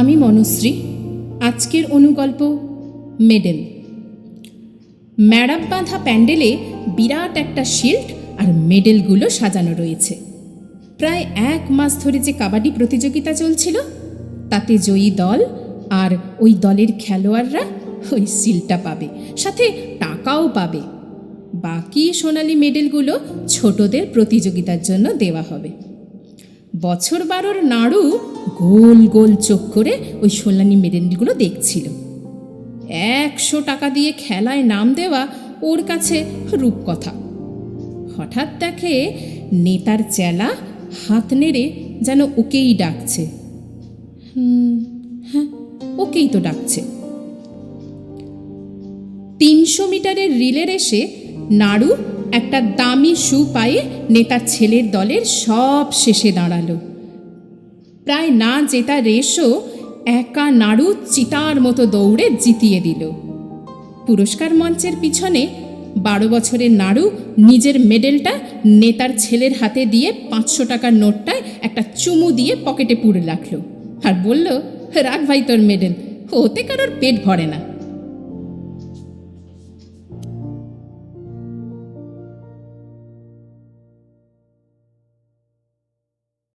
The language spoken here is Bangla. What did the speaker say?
আমি মনুশ্রী। আজকের অনুগল্প মেডেল। ম্যাড়াপ বাঁধা প্যান্ডেলে বিরাট একটা শিল্ড আর মেডেলগুলো সাজানো রয়েছে। প্রায় 1 মাস ধরে যে কাবাডি প্রতিযোগিতা চলছিল, তাতে জয়ী দল আর ওই দলের খেলোয়াড়রা ওই শিল্ডটা পাবে, সাথে টাকাও পাবে। বাকি সোনালি মেডেলগুলো ছোটদের প্রতিযোগিতার জন্য দেওয়া হবে। বছর 12 নাড়ু গোল গোল চোখ করে ওই সোনালি মেডেলগুলো দেখছিল। 100 টাকা দিয়ে খেলায় নাম দেওয়া ওর কাছে রূপকথা। হঠাৎ দেখে নেতার চেলা হাত নেড়ে যেন ওকেই ডাকছে। হ্যাঁ, ওকেই তো ডাকছে। 300 মিটারের রিলের এসে নাড়ু একটা দামি শু পায়ে নেতার ছেলের দলের সব শেষে দাঁড়ালো। প্রায় না জেতা রেসও একা নাড়ু চিতার মতো দৌড়ে জিতিয়ে দিল। পুরস্কার মঞ্চের পিছনে 12 বছরের নাড়ু নিজের মেডেলটা নেতার ছেলের হাতে দিয়ে 500 টাকার নোটটায় একটা চুমু দিয়ে পকেটে পুরে রাখলো আর বলল, রাখ ভাই তোর মেডেল, ওতে কারোর পেট ভরে না।